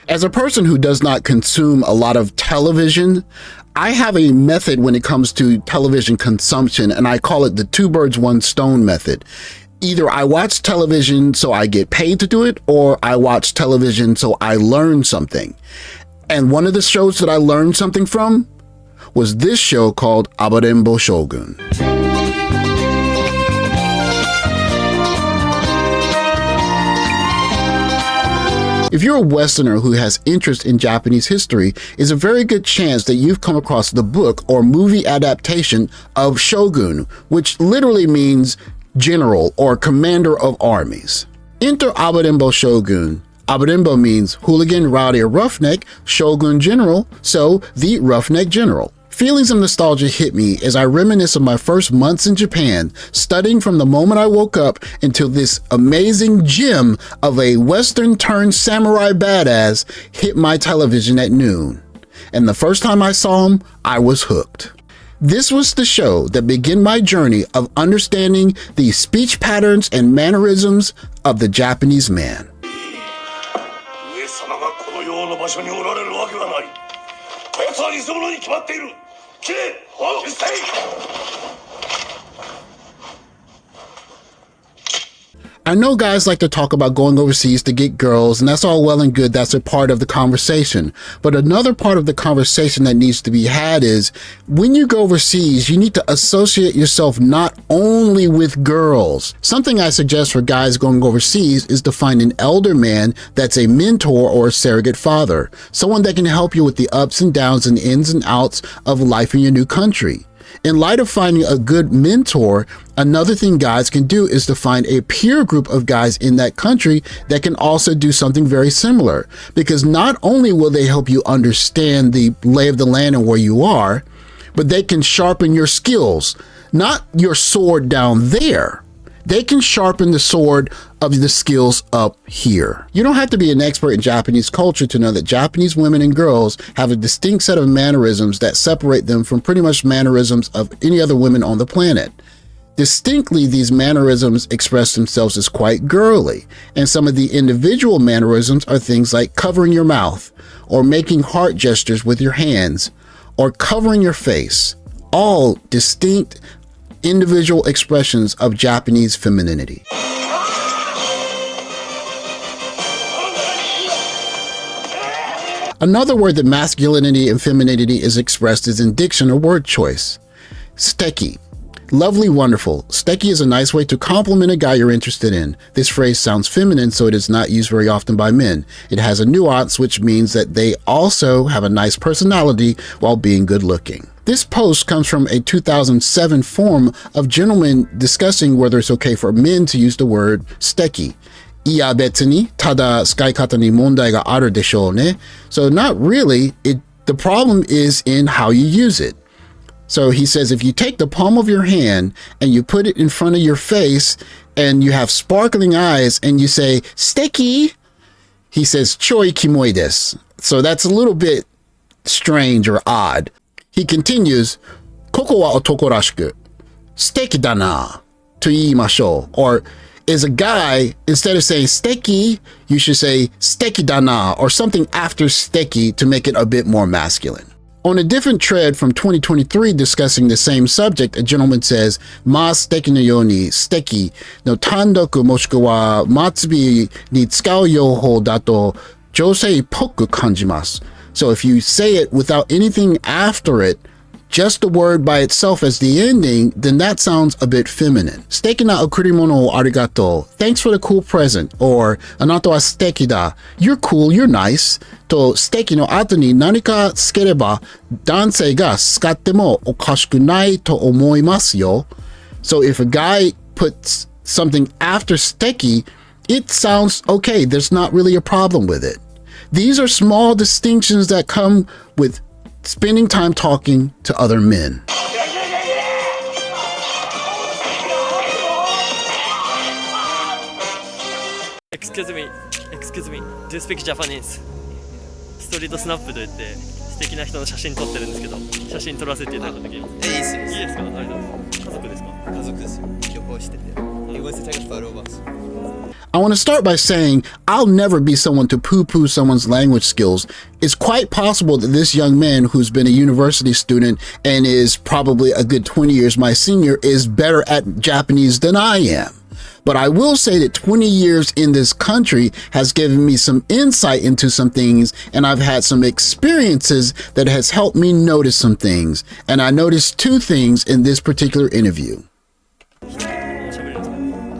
As a person who does not consume a lot of television, I have a method when it comes to television consumption, and I call it the two birds, one stone method. Either I watch television so I get paid to do it, or I watch television so I learn something. And one of the shows that I learned something from was this show called Averted Shogun. If you're a Westerner who has interest in Japanese history, it's a very good chance that you've come across the book or movie adaptation of Shogun, which literally means general or commander of armies. Enter Averted Shogun. Averted means hooligan, rowdy, or roughneck, Shogun general, so the roughneck general. Feelings of nostalgia hit me as I reminisce of my first months in Japan, studying from the moment I woke up until this amazing gem of a Western-turned samurai badass hit my television at noon. And the first time I saw him, I was hooked. This was the show that began my journey of understanding the speech patterns and mannerisms of the Japanese man. I know guys like to talk about going overseas to get girls, and that's all well and good. That's a part of the conversation. But another part of the conversation that needs to be had is when you go overseas, you need to associate yourself not only with girls. Something I suggest for guys going overseas is to find an elder man that's a mentor or a surrogate father, someone that can help you with the ups and downs and ins and outs of life in your new country. In light of finding a good mentor, another thing guys can do is to find a peer group of guys in that country that can also do something very similar. Because not only will they help you understand the lay of the land and where you are, but they can sharpen your skills, not your sword down there. They can sharpen the sword of the skills up here. You don't have to be an expert in Japanese culture to know that Japanese women and girls have a distinct set of mannerisms that separate them from pretty much mannerisms of any other women on the planet. Distinctly, these mannerisms express themselves as quite girly, and some of the individual mannerisms are things like covering your mouth, or making heart gestures with your hands, or covering your face. All distinct individual expressions of Japanese femininity. Another word that masculinity and femininity is expressed is in diction or word choice. Steki. Lovely, wonderful. Steki is a nice way to compliment a guy you're interested in. This phrase sounds feminine, so it is not used very often by men. It has a nuance, which means that they also have a nice personality while being good looking. This post comes from a 2007 forum of gentlemen discussing whether it's okay for men to use the word steki. いや別にただ使い方に問題があるでしょうね. So not really. The problem is in how you use it. So he says if you take the palm of your hand and you put it in front of your face and you have sparkling eyes and you say steki, he says choi kimoi desu. So that's a little bit strange or odd. He continues, ここは男らしく素敵だなと言いましょう. Or as a guy, instead of saying steki, you should say 素敵だな or something after steki to make it a bit more masculine. On a different thread from 2023 discussing the same subject, a gentleman says, まあ素敵のように素敵の単独もしくは末尾に使う用法だと女性っぽく感じます. So if you say it without anything after it, just the word by itself as the ending, then that sounds a bit feminine. 素敵な贈り物をありがとう. Thanks for the cool present. Or あなたは素敵だ. You're cool, you're nice. と素敵の後に何かつければ男性が使ってもおかしくないと思いますよ. So if a guy puts something after 素敵, it sounds okay. There's not really a problem with it. These are small distinctions that come with spending time talking to other men. Excuse me, do you speak Japanese? ストリートスナップといって素敵な人の写真撮ってるんですけど、写真撮らせていただくときます。いいですか？ありがとうございます。家族ですか？家族ですよ。旅行してて。He wants to take a photo of us. I want to start by saying I'll never be someone to poo-poo someone's language skills. It's quite possible that this young man who's been a university student and is probably a good 20 years my senior is better at Japanese than I am. But I will say that 20 years in this country has given me some insight into some things, and I've had some experiences that has helped me notice some things. And I noticed two things in this particular interview.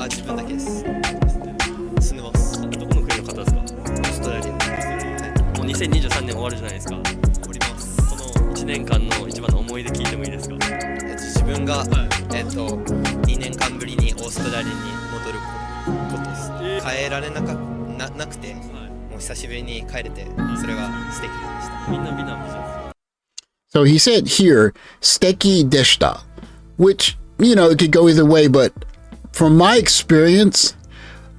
自分だけです。住んでます。どこの国の方ですか？オーストラリア。もう2023年終わるじゃないですか。おります。この1年間の一番の思い出聞いてもいいですか？自分が、2年間ぶりにオーストラリアに戻ることです。帰られなくて、もう久しぶりに帰れて、それが素敵でした。みんな美男美女。 So he said here, "Steki deshita," which, you know, it could go either way, but from my experience,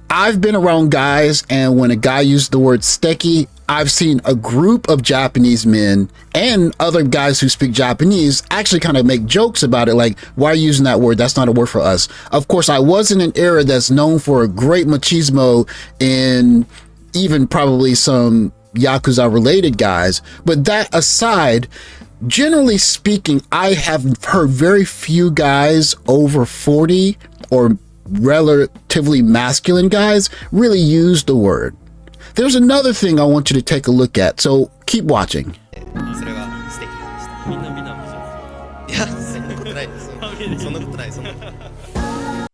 I've been around guys, and when a guy used the word steki, I've seen a group of Japanese men and other guys who speak Japanese actually kind of make jokes about it, like, why are you using that word? That's not a word for us. Of course, I was in an era that's known for a great machismo in even probably some Yakuza related guys. But that aside, generally speaking, I have heard very few guys over 40 or relatively masculine guys really use the word. There's another thing I want you to take a look at, so keep watching. それが素敵でした。みんな美男美女。いや、そんなことないです。そんなことない。そんなことない。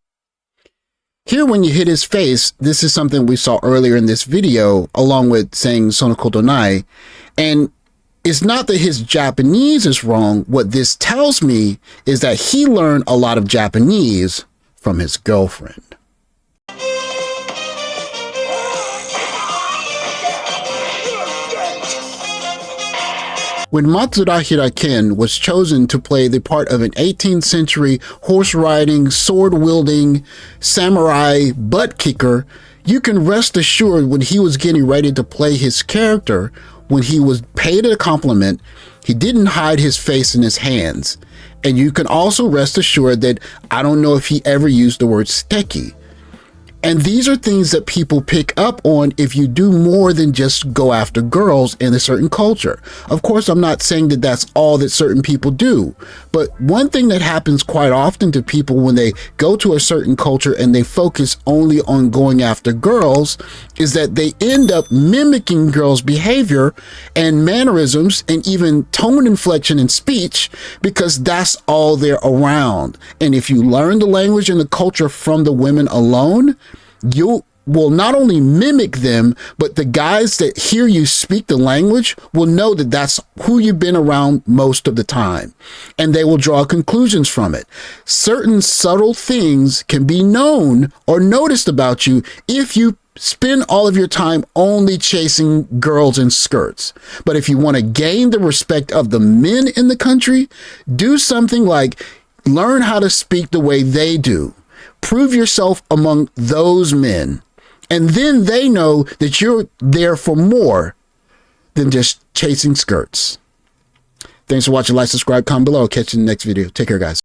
Here, when you hit his face, this is something we saw earlier in this video, along with saying sonokoto nai. And it's not that his Japanese is wrong. What this tells me is that he learned a lot of Japanese from his girlfriend. When Matsuda Ken was chosen to play the part of an 18th century horse-riding, sword-wielding samurai butt kicker, you can rest assured when he was getting ready to play his character, when he was paid a compliment, he didn't hide his face in his hands. And you can also rest assured that I don't know if he ever used the word steki. And these are things that people pick up on if you do more than just go after girls in a certain culture. Of course, I'm not saying that that's all that certain people do, but one thing that happens quite often to people when they go to a certain culture and they focus only on going after girls is that they end up mimicking girls' behavior and mannerisms and even tone inflection in speech because that's all they're around. And if you learn the language and the culture from the women alone, you will not only mimic them, but the guys that hear you speak the language will know that that's who you've been around most of the time, and they will draw conclusions from it. Certain subtle things can be known or noticed about you if you spend all of your time only chasing girls in skirts. But if you want to gain the respect of the men in the country, do something like learn how to speak the way they do. Prove yourself among those men, and then they know that you're there for more than just chasing skirts. Thanks for watching. Like, subscribe, comment below. Catch you in the next video. Take care, guys.